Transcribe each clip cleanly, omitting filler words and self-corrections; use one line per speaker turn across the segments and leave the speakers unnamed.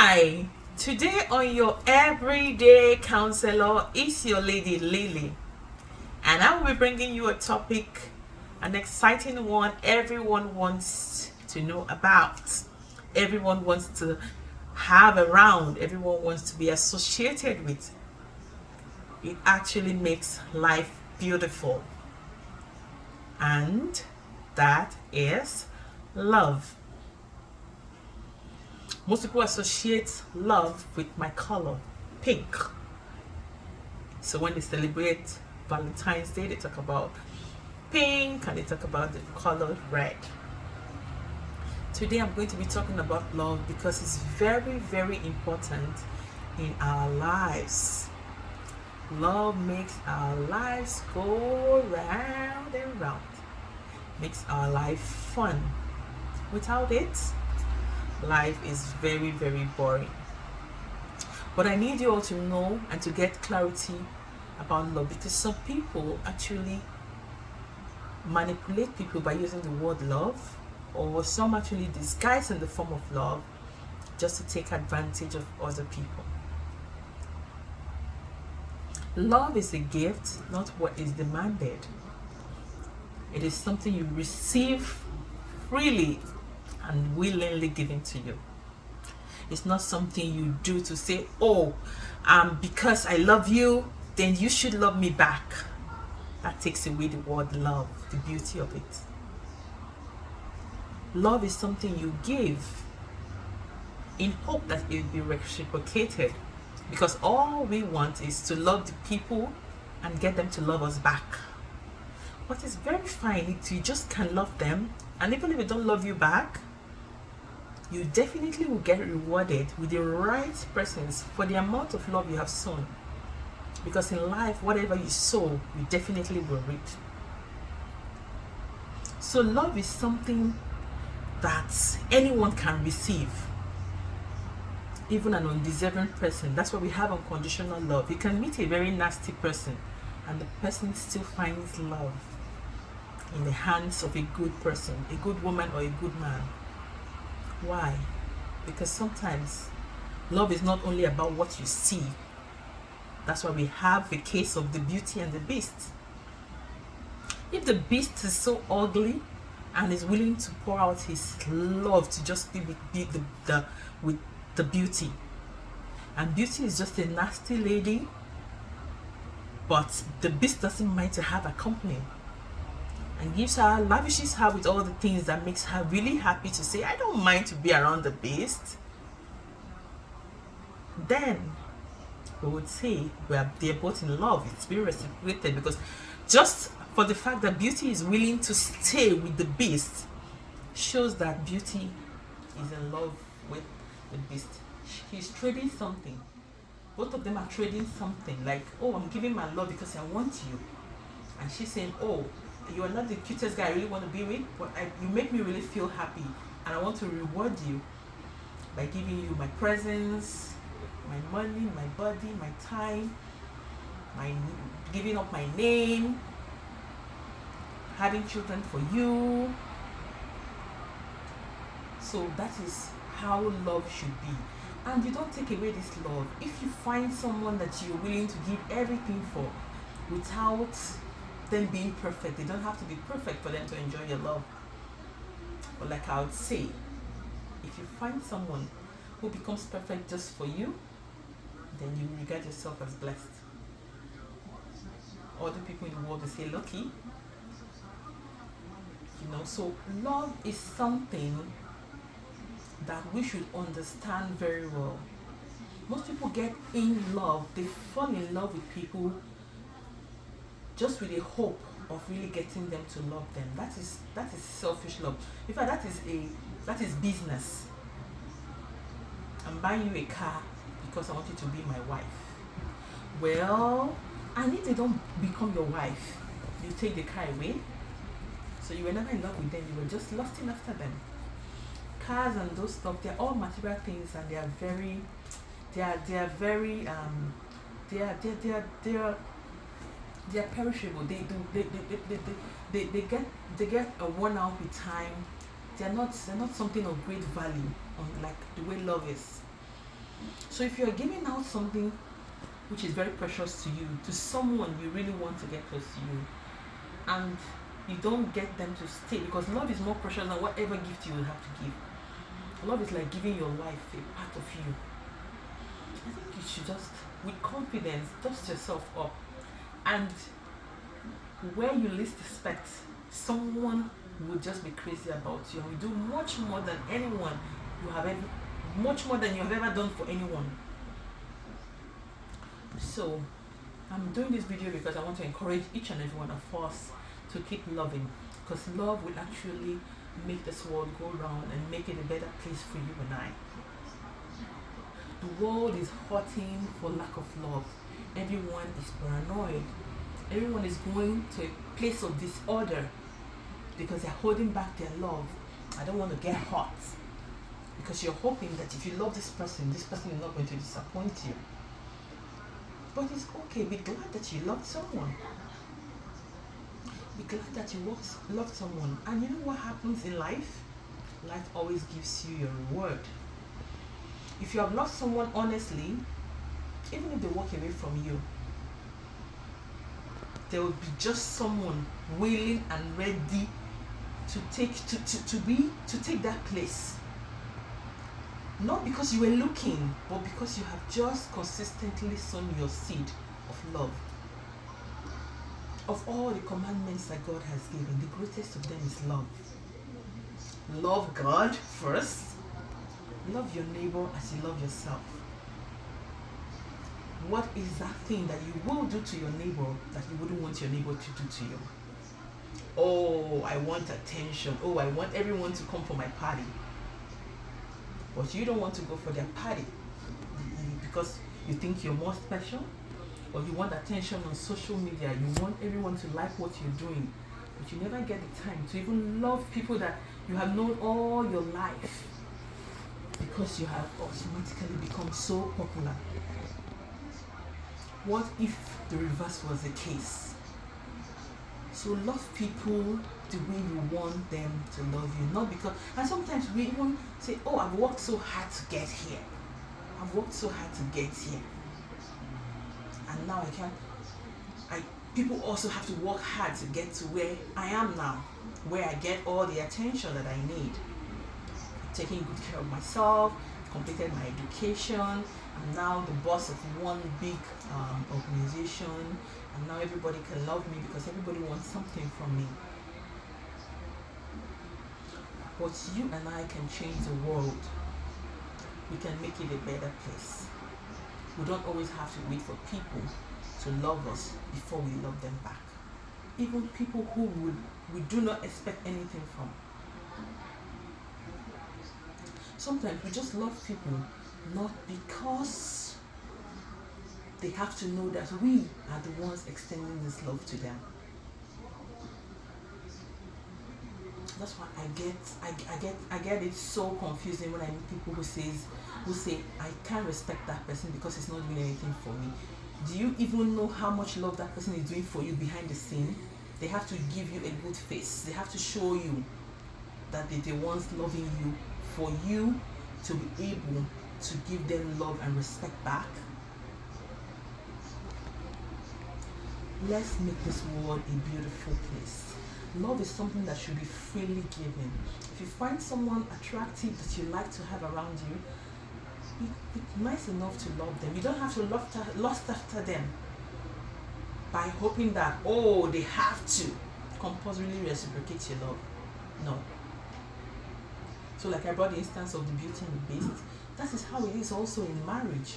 Hi, today on your everyday counselor is your lady Lily, and I will be bringing you a topic, an exciting one everyone wants to know about, everyone wants to have around, everyone wants to be associated with. It actually makes life beautiful, and that is love. Most people associate love with my color, pink. So when they celebrate Valentine's Day, they talk about pink and they talk about the color red. Today I'm going to be talking about love because it's very, very important in our lives. Love makes our lives go round and round, makes our life fun. Without it, life is very, very boring. But I need you all to know and to get clarity about love, because some people actually manipulate people by using the word love, or some actually disguise in the form of love just to take advantage of other people. Love is a gift, not what is demanded. It is something you receive freely and willingly given to you. It's not something you do to say, oh, because I love you, then you should love me back. That takes away the word love, the beauty of it. Love is something you give in hope that it will be reciprocated, because all we want is to love the people and get them to love us back. But it's very fine if you just can love them, and even if they don't love you back, you definitely will get rewarded with the right persons for the amount of love you have sown. Because in life, whatever you sow, you definitely will reap. So love is something that anyone can receive, even an undeserving person. That's why we have unconditional love. You can meet a very nasty person and the person still finds love in the hands of a good person, a good woman or a good man. Why? Because sometimes love is not only about what you see. That's why we have the case of the Beauty and the Beast. If the beast is so ugly and is willing to pour out his love to just be with the beauty, and beauty is just a nasty lady, but the beast doesn't mind to have a company and lavishes her with all the things that makes her really happy to say, I don't mind to be around the beast, then we would say they're both in love. It's being reciprocated, because just for the fact that beauty is willing to stay with the beast shows that beauty is in love with the beast. He's trading something. Both of them are trading something, like, oh, I'm giving my love because I want you, and she's saying, oh, you are not the cutest guy I really want to be with, but you make me really feel happy, and I want to reward you by giving you my presence, my money, my body, my time, my giving up my name, having children for you. So that is how love should be. And you don't take away this love if you find someone that you're willing to give everything for, without them being perfect. They don't have to be perfect for them to enjoy your love. But like I would say, if you find someone who becomes perfect just for you, then you regard yourself as blessed. Other people in the world, they say lucky. So love is something that we should understand very well. Most people get in love, they fall in love with people just with a hope of really getting them to love them. That is selfish love. In fact, that is business. I'm buying you a car because I want you to be my wife. Well, and if they don't become your wife, you take the car away. So you were never in love with them, you were just lusting after them. Cars and those stuff, they're all material things, and they are very perishable. They get worn out with time. They're not something of great value, like the way love is. So if you're giving out something which is very precious to you, to someone you really want to get close to you, and you don't get them to stay, because love is more precious than whatever gift you will have to give. Love is like giving your life, a part of you. I think you should just, with confidence, dust yourself up, and where you least expect, someone will just be crazy about you and will do much more than anyone you have ever, much more than you have ever done for anyone. So I'm doing this video because I want to encourage each and every one of us to keep loving, because love will actually make this world go round and make it a better place for you and I. The world is hurting for lack of love. Everyone is paranoid. Everyone is going to a place of disorder because they're holding back their love. I don't want to get hurt, because you're hoping that if you love this person is not going to disappoint you. But it's okay. Be glad that you loved someone. Be glad that you loved someone. And you know what happens in life? Life always gives you your reward. If you have loved someone honestly, even if they walk away from you, there will be just someone willing and ready to take that place. Not because you were looking, but because you have just consistently sown your seed of love. Of all the commandments that God has given, the greatest of them is love. Love God first. Love your neighbor as you love yourself. What is that thing that you will do to your neighbor that you wouldn't want your neighbor to do to you? Oh, I want attention. Oh, I want everyone to come for my party. But you don't want to go for their party because you think you're more special, or you want attention on social media. You want everyone to like what you're doing, but you never get the time to even love people that you have known all your life, because you have automatically become so popular. What if the reverse was the case? So love people the way you want them to love you, not because, and sometimes we even say, oh, I've worked so hard to get here. I've worked so hard to get here. And now people also have to work hard to get to where I am now, where I get all the attention that I need. I'm taking good care of myself, completed my education, I'm now the boss of one big organization, and now everybody can love me because everybody wants something from me. But you and I can change the world. We can make it a better place. We don't always have to wait for people to love us before we love them back. Even people who we do not expect anything from. Sometimes we just love people not because they have to know that we are the ones extending this love to them. That's why I get it so confusing when I meet people who say I can't respect that person because he's not doing anything for me. Do you even know how much love that person is doing for you behind the scene? They have to give you a good face. They have to show you that they're the ones loving you for you to be able to give them love and respect back. Let's make this world a beautiful place. Love is something that should be freely given. If you find someone attractive that you like to have around you, be nice enough to love them. You don't have to lust after them by hoping that, oh, they have to compulsorily reciprocate your love. No. So like I brought the instance of the Beauty and the Beast, that is how it is also in marriage.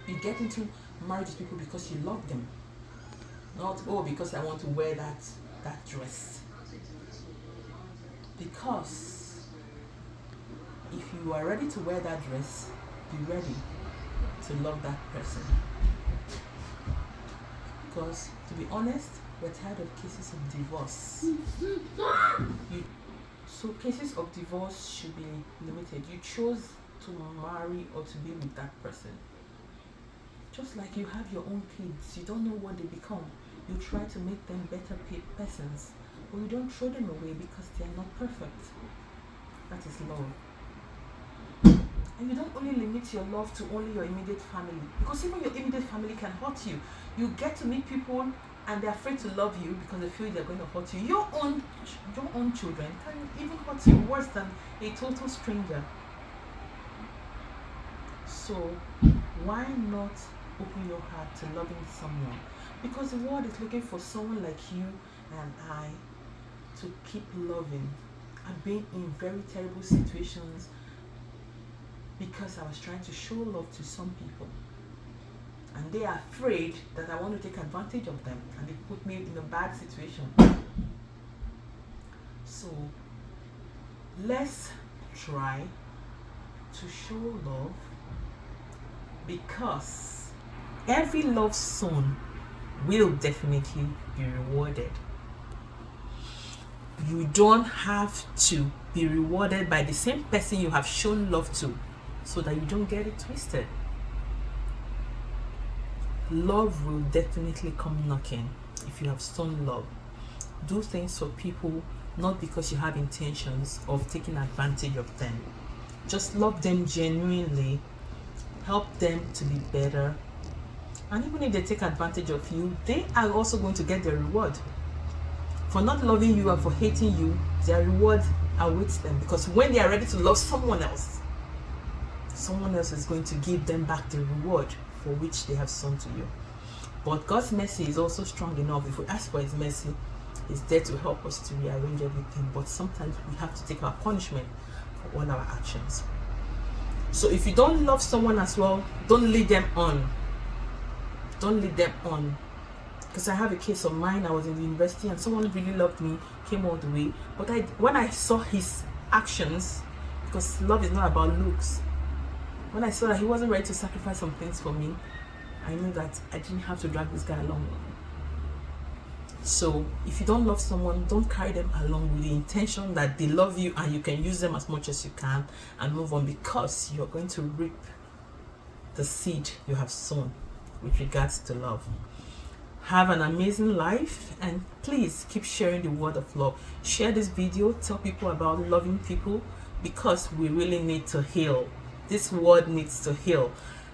You get into marriage with people because you love them. Not, oh, because I want to wear that dress. Because if you are ready to wear that dress, be ready to love that person. Because, to be honest, we're tired of cases of divorce. So cases of divorce should be limited. You chose to marry or to be with that person. Just like you have your own kids, you don't know what they become. You try to make them better persons, but you don't throw them away because they are not perfect. That is love. And you don't only limit your love to only your immediate family, because even your immediate family can hurt you. You get to meet people and they're afraid to love you because they feel they're going to hurt you. Your own children can even hurt you worse than a total stranger. So why not open your heart to loving someone? Because the world is looking for someone like you and I to keep loving. I've been in very terrible situations because I was trying to show love to some people, and they are afraid that I want to take advantage of them, and they put me in a bad situation. So let's try to show love, because every love sown will definitely be rewarded. You don't have to be rewarded by the same person you have shown love to, so that you don't get it twisted. Love will definitely come knocking if you have sown love. Do things for people not because you have intentions of taking advantage of them. Just love them genuinely, help them to be better, and even if they take advantage of you, they are also going to get their reward. For not loving you and for hating you, their reward awaits them, because when they are ready to love someone else is going to give them back the reward for which they have sown to you. But God's mercy is also strong enough. If we ask for His mercy, He's there to help us to rearrange everything. But sometimes we have to take our punishment for all our actions. So if you don't love someone as well, don't lead them on. Don't lead them on. Because I have a case of mine. I was in the university and someone really loved me, came all the way. But when I saw his actions, because love is not about looks, when I saw that he wasn't ready to sacrifice some things for me, I knew that I didn't have to drag this guy along. So if you don't love someone, don't carry them along with the intention that they love you and you can use them as much as you can and move on, because you're going to reap the seed you have sown with regards to love. Have an amazing life, and please keep sharing the word of love. Share this video, tell people about loving people, because we really need to heal. This world needs to heal.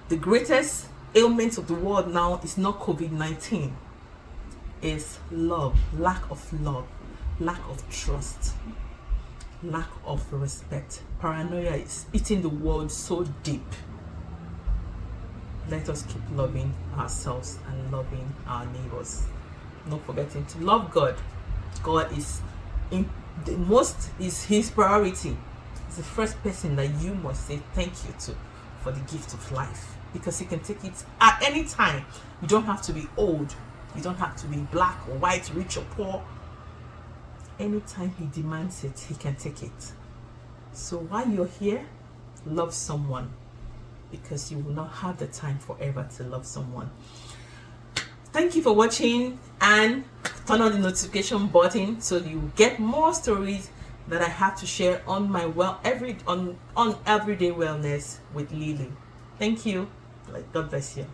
The greatest ailment of the world now is not COVID-19. It's love, lack of trust, lack of respect. Paranoia is eating the world so deep. Let us keep loving ourselves and loving our neighbors. Not forgetting to love God. God is His priority. He's the first person that you must say thank you to for the gift of life, because He can take it at any time. You don't have to be old. You don't have to be black or white, rich or poor. Anytime He demands it, He can take it. So while you're here, love someone, because you will not have the time forever to love someone. Thank you for watching, and turn on the notification button so you get more stories that I have to share on my everyday wellness with Lily. Thank you. God bless you.